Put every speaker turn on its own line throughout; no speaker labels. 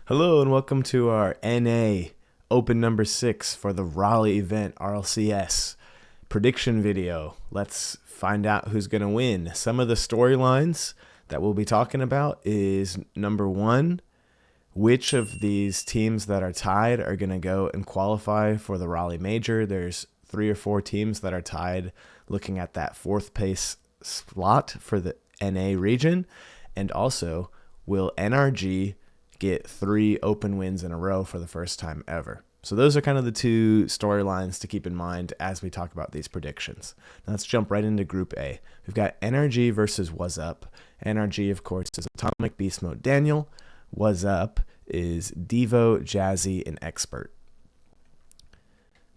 Hello and welcome to our NA Open number 6 for the Raleigh event RLCS prediction video. Let's find out who's going to win. Some of the storylines that we'll be talking about is number 1, which of these teams that are tied are going to go and qualify for the Raleigh Major. There's 3 or 4 teams that are tied looking at that 4th place slot for the NA region. And also, will NRG get 3 open wins in a row for the first time ever? So those are kind of the 2 storylines to keep in mind as we talk about these predictions. Now let's jump right into Group A. We've got NRG versus Was Up. NRG, of course, is Atomic Beast Mode Daniel. Was Up is Devo, Jazzy, and Expert.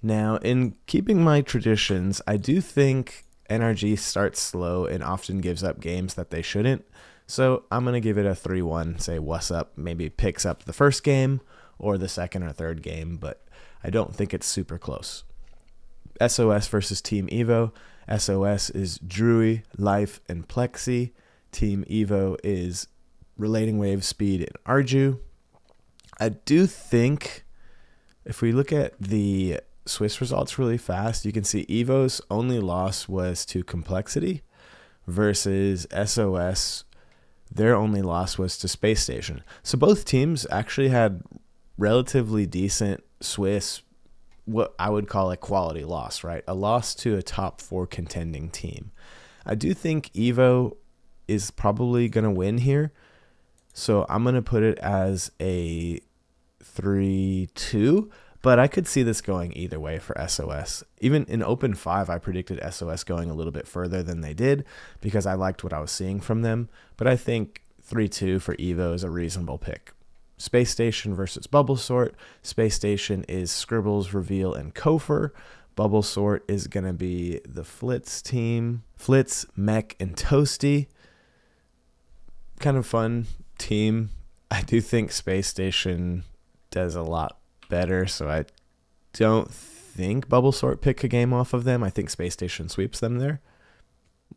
Now, in keeping my traditions, I do think NRG starts slow and often gives up games that they shouldn't. So I'm going to give it a 3-1, say What's Up maybe picks up the first game or the second or third game, but I don't think it's super close. SOS versus Team Evo. SOS is Drewy, Life, and Plexi. Team Evo is Relating Wave, Speed, and Arju. I do think if we look at the Swiss results really fast, you can see Evo's only loss was to Complexity versus SOS. Their only loss was to Space Station. So both teams actually had relatively decent Swiss, what I would call a quality loss, right? A loss to a top 4 contending team. I do think Evo is probably going to win here. So I'm going to put it as a 3-2. But I could see this going either way for SOS. Even in Open 5, I predicted SOS going a little bit further than they did because I liked what I was seeing from them. But I think 3-2 for Evo is a reasonable pick. Space Station versus Bubble Sort. Space Station is Scribbles, Reveal, and Kofer. Bubble Sort is going to be the Flitz team. Flitz, Mech, and Toasty. Kind of fun team. I do think Space Station does a lot better, so I don't think Bubble Sort pick a game off of them. I think Space Station sweeps them there,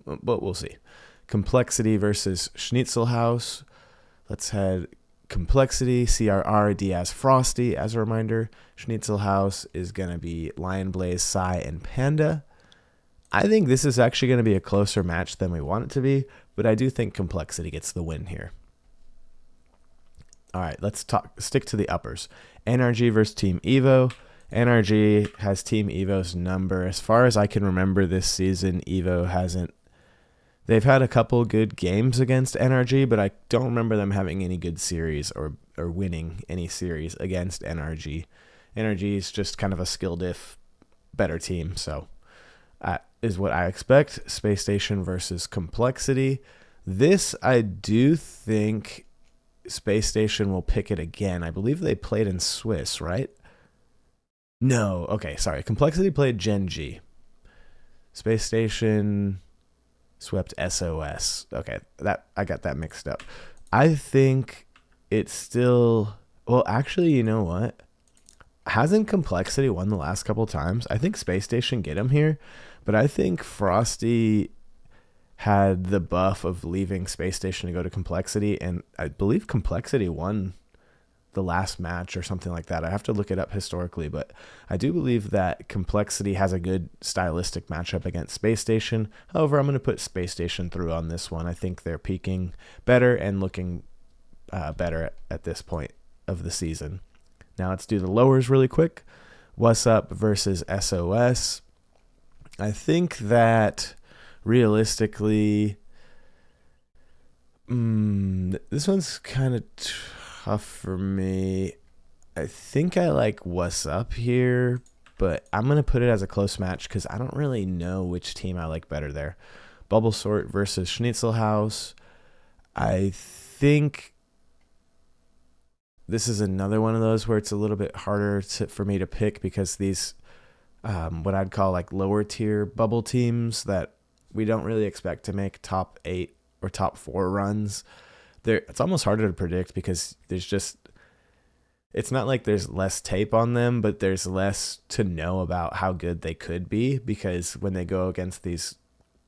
but we'll see. Complexity versus Schnitzel House. Let's head Complexity, CRR, Diaz, Frosty. As a reminder, Schnitzel House is going to be Lion Blaze, Psy, and Panda. I think this is actually going to be a closer match than we want it to be, but I do think Complexity gets the win here. All right, let's stick to the uppers. NRG versus Team Evo. NRG has Team Evo's number. As far as I can remember this season, Evo hasn't. They've had a couple good games against NRG, but I don't remember them having any good series or winning any series against NRG. NRG is just kind of a skill diff, better team, so is what I expect. Space Station versus Complexity. This, I do think Space Station will pick it again. I believe they played in Swiss, right? No. Okay, sorry. Complexity played Gen G. Space Station swept SOS. Okay, that I got that mixed up. I think it's still... Well, actually, you know what? Hasn't Complexity won the last couple times? I think Space Station get him here, but I think Frosty had the buff of leaving Space Station to go to Complexity, and I believe Complexity won the last match or something like that. I have to look it up historically, but I do believe that Complexity has a good stylistic matchup against Space Station. However, I'm going to put Space Station through on this one. I think they're peaking better and looking better at this point of the season. Now let's do the lowers really quick. What's Up versus SOS. I think that realistically, this one's kind of tough for me. I think I like What's Up here, but I'm going to put it as a close match because I don't really know which team I like better there. Bubble Sort versus Schnitzel House. I think this is another one of those where it's a little bit harder for me to pick because these, what I'd call like lower tier bubble teams that we don't really expect to make top 8 or top 4 runs. It's almost harder to predict because it's not like there's less tape on them, but there's less to know about how good they could be because when they go against these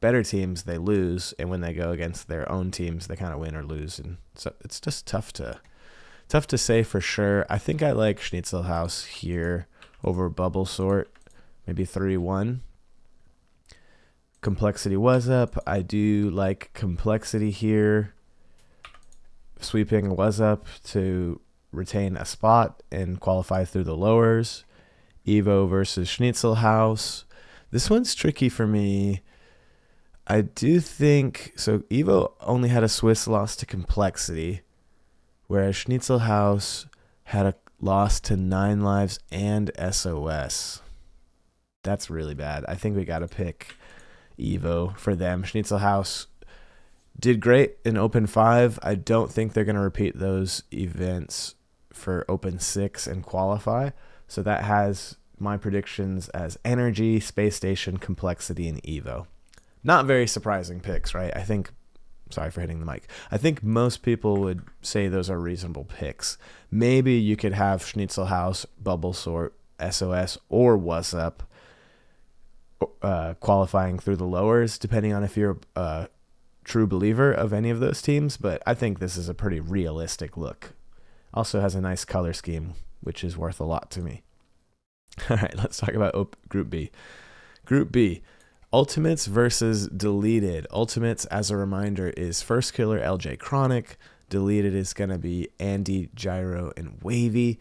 better teams, they lose. And when they go against their own teams, they kind of win or lose. And so it's just tough to Tough to say for sure. I think I like Schnitzelhaus here over Bubble Sort, maybe 3-1. Complexity was up. I do like Complexity here. Sweeping was up to retain a spot and qualify through the lowers. Evo versus Schnitzelhaus. This one's tricky for me. I do think so. Evo only had a Swiss loss to Complexity, whereas Schnitzelhaus had a loss to 9 Lives and SOS. That's really bad. I think we got to pick Evo for them. Schnitzelhaus did great in Open 5. I don't think they're going to repeat those events for Open 6 and qualify. So that has my predictions as Energy, Space Station, Complexity, and Evo. Not very surprising picks, right? I think, sorry for hitting the mic. I think most people would say those are reasonable picks. Maybe you could have Schnitzelhaus, Bubble Sort, SOS, or Was Up qualifying through the lowers, depending on if you're a true believer of any of those teams. But I think this is a pretty realistic look. Also has a nice color scheme, which is worth a lot to me. All right, let's talk about Group B. Group B. Ultimates versus Deleted. Ultimates, as a reminder, is First Killer, LJ Chronic. Deleted is going to be Andy, Gyro, and Wavy.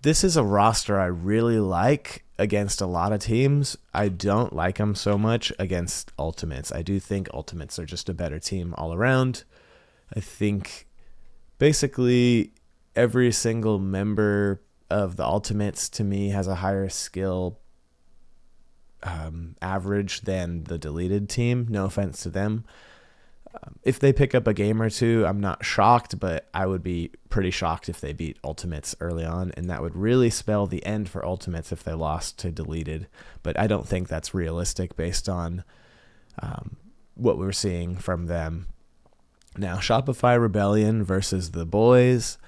This is a roster I really like against a lot of teams. I don't like them so much against Ultimates. I do think Ultimates are just a better team all around. I think basically every single member of the Ultimates to me has a higher skill average than the Deleted team. No offense to them. If they pick up a game or two, I'm not shocked, but I would be pretty shocked if they beat Ultimates early on, and that would really spell the end for Ultimates if they lost to Deleted. But I don't think that's realistic based on what we're seeing from them. Now, Shopify Rebellion versus the boys.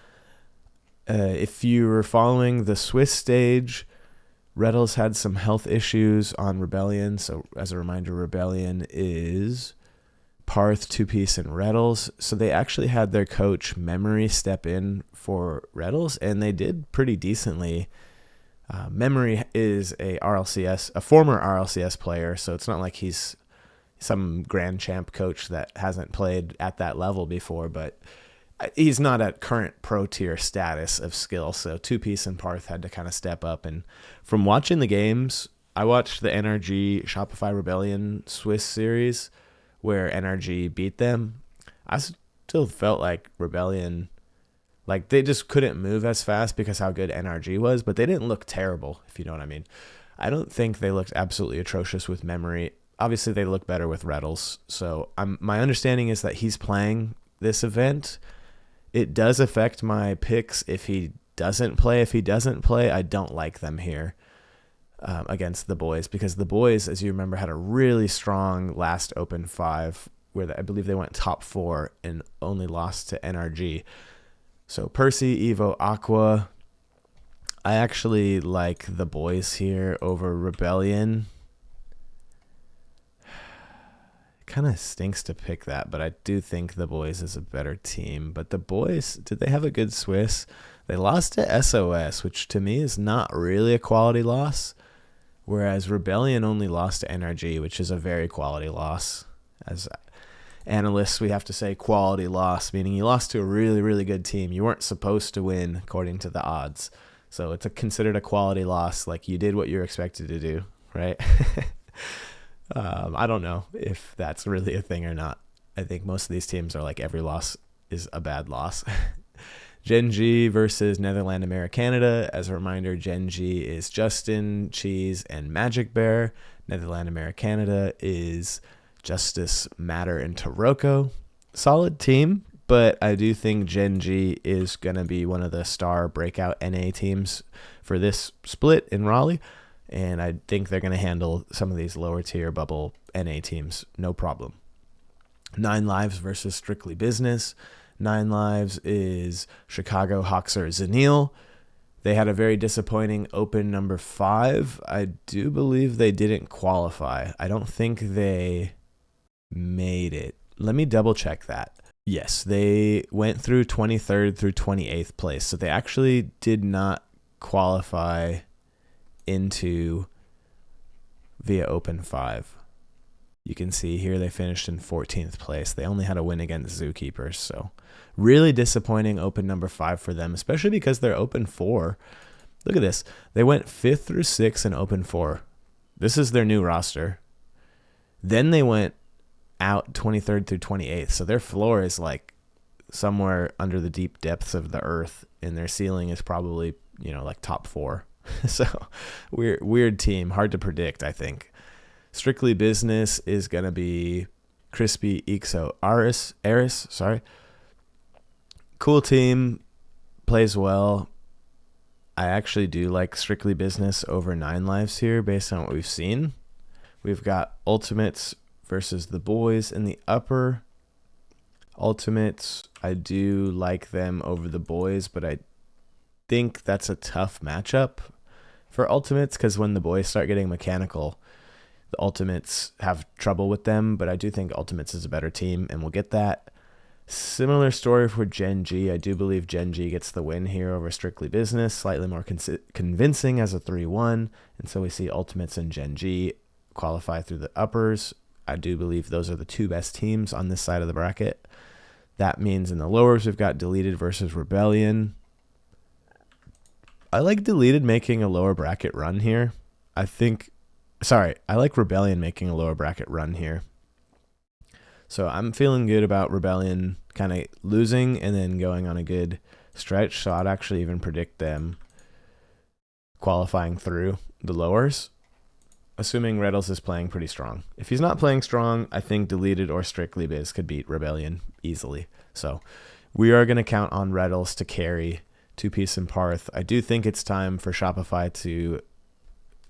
If you were following the Swiss stage, Reddles had some health issues on Rebellion. So as a reminder, Rebellion is Parth, Two Piece, and Reddles. So they actually had their coach Memory step in for Reddles, and they did pretty decently. Memory is a former RLCS player, so it's not like he's some grand champ coach that hasn't played at that level before, but he's not at current pro tier status of skill. So Two Piece and Parth had to kind of step up. And from watching the games, I watched the NRG Shopify Rebellion Swiss series where NRG beat them. I still felt like Rebellion, like they just couldn't move as fast because how good NRG was, but they didn't look terrible, if you know what I mean. I don't think they looked absolutely atrocious with Memory. Obviously, they look better with Reddles. So my understanding is that he's playing this event. It does affect my picks if he doesn't play. If he doesn't play, I don't like them here against the boys, because the boys, as you remember, had a really strong last Open 5 where I believe they went top 4 and only lost to NRG. So Percy, Evo, Aqua. I actually like the boys here over Rebellion. Kind of stinks to pick that, but I do think the boys is a better team. But the boys, did they have a good Swiss? They lost to SOS, which to me is not really a quality loss, whereas Rebellion only lost to NRG, which is a very quality loss. As analysts, we have to say quality loss, meaning you lost to a really, really good team. You weren't supposed to win according to the odds. So it's considered a quality loss, like you did what you're expected to do, right? I don't know if that's really a thing or not. I think most of these teams are like every loss is a bad loss. Gen G versus Netherland Americanada. As a reminder, Gen G is Justin, Cheese, and Magic Bear. Netherland Americanada is Justice, Matter, and Taroko. Solid team, but I do think Gen G is going to be one of the star breakout NA teams for this split in Raleigh. And I think they're going to handle some of these lower tier bubble NA teams, no problem. 9 Lives versus Strictly Business. 9 Lives is Chicago, Hoxer, Zanil. They had a very disappointing Open number 5. I do believe they didn't qualify. I don't think they made it. Let me double check that. Yes, they went through 23rd through 28th place. So they actually did not qualify into via Open 5. You can see here they finished in 14th place. They only had a win against Zookeepers. So really disappointing Open number 5 for them, especially because they're Open 4. Look at this. They went 5th through 6th in Open 4. This is their new roster. Then they went out 23rd through 28th. So their floor is like somewhere under the deep depths of the earth, and their ceiling is probably, like top 4. So weird team. Hard to predict, I think. Strictly Business is going to be Crispy Ixo Aris. Sorry. Cool team. Plays well. I actually do like Strictly Business over 9 Lives here based on what we've seen. We've got Ultimates versus the boys in the upper. Ultimates, I do like them over the boys, but I think that's a tough matchup for Ultimates because when the boys start getting mechanical, the Ultimates have trouble with them, but I do think Ultimates is a better team, and we'll get that. Similar story for Gen G. I do believe Gen G gets the win here over Strictly Business, slightly more convincing as a 3-1, and so we see Ultimates and Gen G qualify through the uppers. I do believe those are the 2 best teams on this side of the bracket. That means in the lowers, we've got Deleted versus Rebellion. I like Deleted making a lower bracket run here. I like Rebellion making a lower bracket run here. So I'm feeling good about Rebellion kind of losing and then going on a good stretch. So I'd actually even predict them qualifying through the lowers, assuming Reddles is playing pretty strong. If he's not playing strong, I think Deleted or Strictly Biz could beat Rebellion easily. So we are going to count on Reddles to carry 2-Piece and Parth. I do think it's time for Shopify to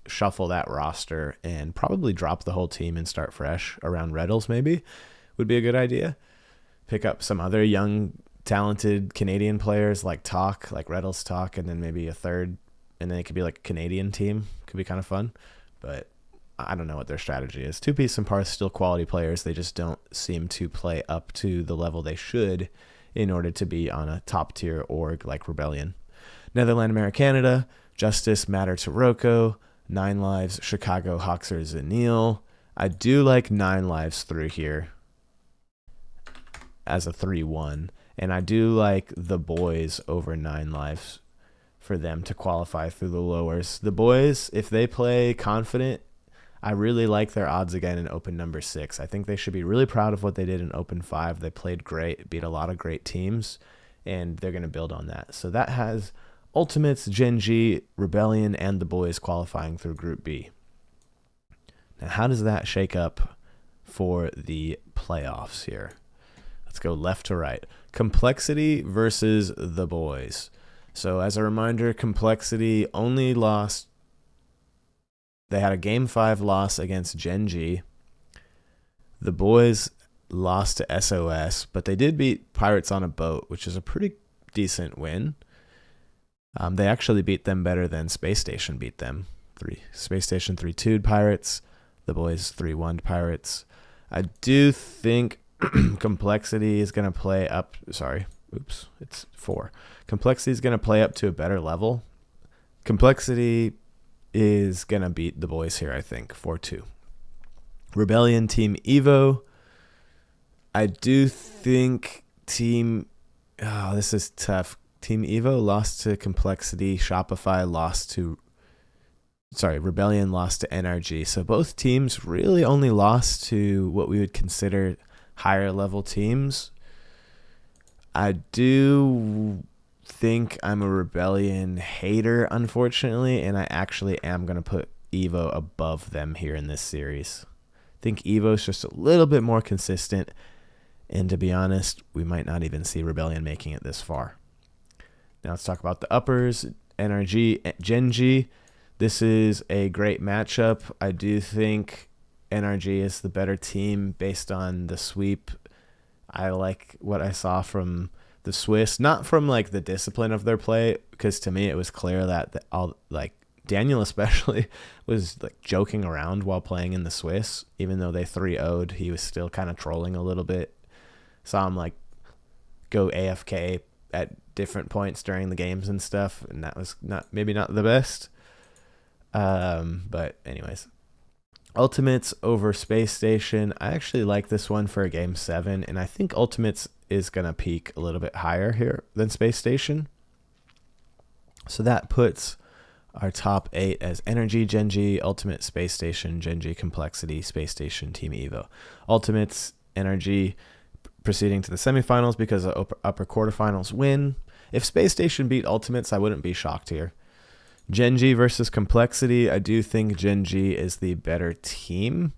shuffle that roster and probably drop the whole team and start fresh around Reddles maybe would be a good idea. Pick up some other young, talented Canadian players like Reddles Talk, and then maybe a third, and then it could be like a Canadian team. Could be kind of fun, but I don't know what their strategy is. 2-Piece and Parth still quality players. They just don't seem to play up to the level they should in order to be on a top tier org like Rebellion. Netherland, America, Canada, Justice, Matter to Roko, 9 Lives, Chicago, Hoxer, Zanil. I do like 9 Lives through here as a 3-1, and I do like the boys over 9 Lives for them to qualify through the lowers. The boys, if they play confident, I really like their odds again in Open number 6. I think they should be really proud of what they did in Open 5. They played great, beat a lot of great teams, and they're going to build on that. So that has Ultimates, Gen G, Rebellion, and the boys qualifying through Group B. Now, how does that shake up for the playoffs here? Let's go left to right. Complexity versus the boys. So as a reminder, Complexity only lost. They had a Game 5 loss against Gen G. The boys lost to SOS, but they did beat Pirates on a Boat, which is a pretty decent win. They actually beat them better than Space Station beat them. Space Station 3-2'd Pirates. The boys 3-1'd Pirates. I do think Complexity is going to play up. It's 4. Complexity is going to play up to a better level. Complexity is going to beat the boys here, I think, 4-2. Rebellion, Team Evo. I do think this is tough. Team Evo lost to Complexity. Rebellion lost to NRG. So both teams really only lost to what we would consider higher level teams. I do think I'm a Rebellion hater, unfortunately, and I actually am going to put Evo above them here in this series. I think Evo's just a little bit more consistent, and to be honest, we might not even see Rebellion making it this far. Now let's talk about the uppers. NRG, Gen G. This is a great matchup. I do think NRG is the better team based on the sweep. I like what I saw from the Swiss, not from like the discipline of their play, because to me it was clear that Daniel especially was like joking around while playing in the Swiss. Even though they 3-0'd, he was still kind of trolling a little bit. Saw him like go AFK at different points during the games and stuff, and that was maybe not the best. But anyways, Ultimates over Space Station. I actually like this one for a game 7, and I think Ultimates is going to peak a little bit higher here than Space Station. So that puts our top 8 as Energy, Genji, Ultimate, Space Station, Genji, Complexity, Space Station, Team Evo. Ultimates, Energy proceeding to the semifinals because the upper quarterfinals win. If Space Station beat Ultimates, I wouldn't be shocked here. Genji versus Complexity. I do think Genji is the better team,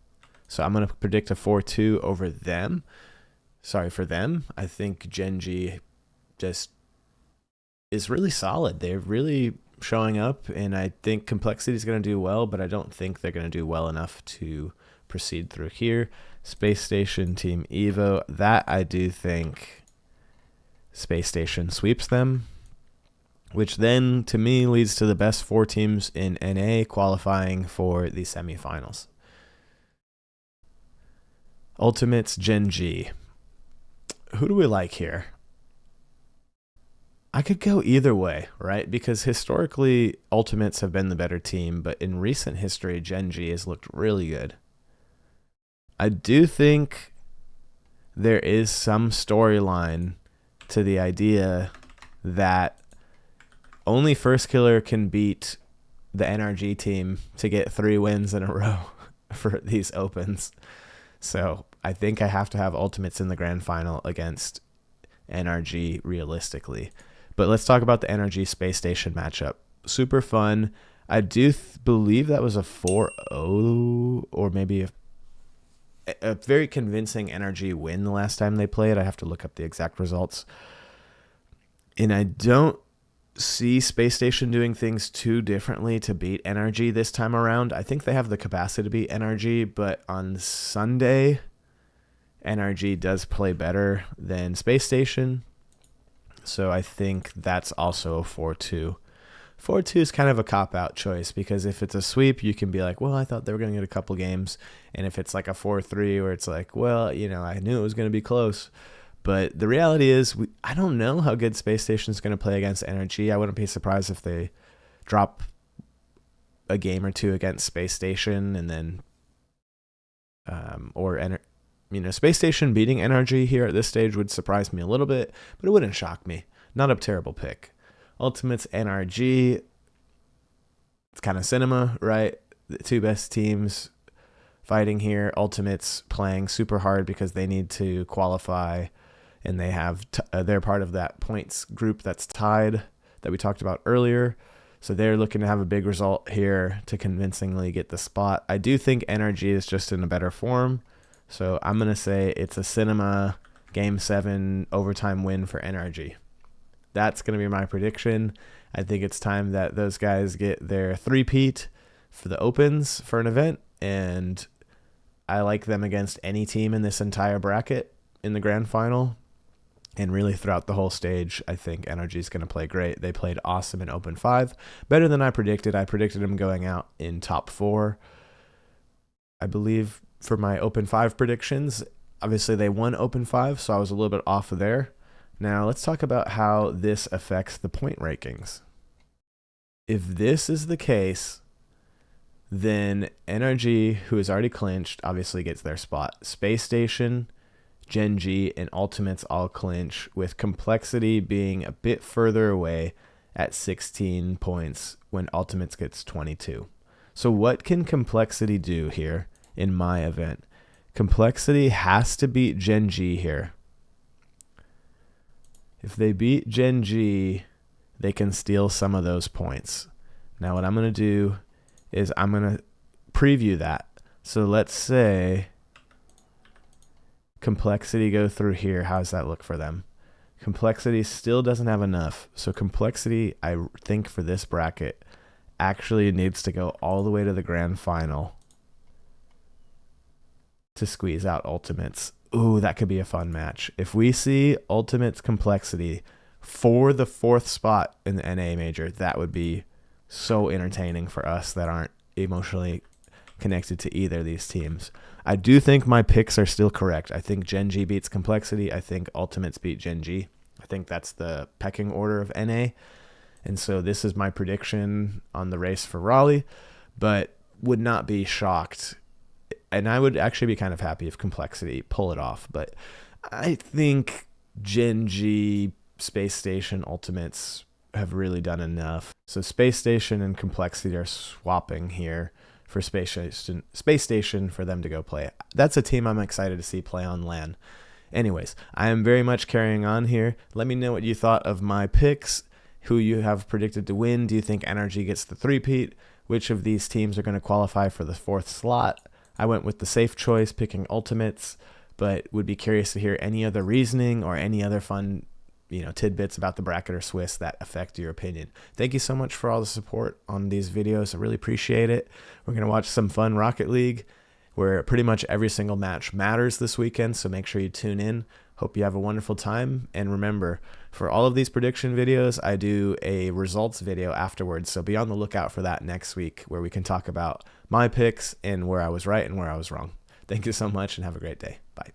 so I'm going to predict a 4-2 over them. Sorry for them. I think Genji just is really solid. They're really showing up, and I think Complexity is going to do well, but I don't think they're going to do well enough to proceed through here. Space Station, Team Evo. That I do think Space Station sweeps them, which then, to me, leads to the best 4 teams in NA qualifying for the semifinals. Ultimates, Genji. Who do we like here? I could go either way, right? Because historically, Ultimates have been the better team, but in recent history, Genji has looked really good. I do think there is some storyline to the idea that only First Killer can beat the NRG team to get 3 wins in a row for these opens. So I think I have to have Ultimates in the grand final against NRG realistically. But let's talk about the NRG Space Station matchup. Super fun. I do believe that was a 4-0 or maybe a very convincing NRG win the last time they played. I have to look up the exact results. And I don't see Space Station doing things too differently to beat NRG this time around. I think they have the capacity to beat NRG, but on Sunday, NRG does play better than Space Station. So I think that's also a 4-2. 4-2 is kind of a cop-out choice because if it's a sweep, you can be like, well, I thought they were going to get a couple games. And if it's like a 4-3 where it's like, well, I knew it was going to be close. But the reality is, I don't know how good Space Station is going to play against NRG. I wouldn't be surprised if they drop a game or 2 against Space Station and then, Space Station beating NRG here at this stage would surprise me a little bit, but it wouldn't shock me. Not a terrible pick. Ultimates, NRG. It's kind of cinema, right? The 2 best teams fighting here. Ultimates playing super hard because they need to qualify. And they have they're part of that points group that's tied that we talked about earlier. So they're looking to have a big result here to convincingly get the spot. I do think NRG is just in a better form. So I'm going to say it's a cinema game 7 overtime win for NRG. That's going to be my prediction. I think it's time that those guys get their 3-peat for the opens for an event. And I like them against any team in this entire bracket in the grand final. And really throughout the whole stage, I think NRG is going to play great. They played awesome in Open 5. Better than I predicted. I predicted them going out in top 4. I believe for my Open 5 predictions, obviously they won Open 5, so I was a little bit off of there. Now let's talk about how this affects the point rankings. If this is the case, then NRG, who is already clinched, obviously gets their spot. Space Station, Genji, and Ultimates all clinch, with Complexity being a bit further away at 16 points when Ultimates gets 22. So what can Complexity do here in my event? Complexity has to beat Genji here. If they beat Genji, they can steal some of those points. Now what I'm going to do is I'm going to preview that. So let's say Complexity go through here. How does that look for them? Complexity still doesn't have enough. So Complexity, I think for this bracket, actually needs to go all the way to the grand final to squeeze out Ultimates. Ooh, that could be a fun match. If we see Ultimates Complexity for the 4th spot in the NA major, that would be so entertaining for us that aren't emotionally connected to either of these teams. I do think my picks are still correct. I think Genji beats Complexity. I think Ultimates beat Genji. I think that's the pecking order of NA. And so this is my prediction on the race for Raleigh, but would not be shocked. And I would actually be kind of happy if Complexity pull it off. But I think Gen G, Space Station, Ultimates have really done enough. So Space Station and Complexity are swapping here for Space Station for them to go play. That's a team I'm excited to see play on LAN. Anyways, I am very much carrying on here. Let me know what you thought of my picks, who you have predicted to win. Do you think NRG gets the three-peat? Which of these teams are going to qualify for the 4th slot? I went with the safe choice, picking Ultimates, but would be curious to hear any other reasoning or any other fun, tidbits about the bracket or Swiss that affect your opinion. Thank you so much for all the support on these videos. I really appreciate it. We're going to watch some fun Rocket League, where pretty much every single match matters this weekend, so make sure you tune in. Hope you have a wonderful time, and remember, for all of these prediction videos, I do a results video afterwards, so be on the lookout for that next week, where we can talk about my picks and where I was right and where I was wrong. Thank you so much, and have a great day. Bye.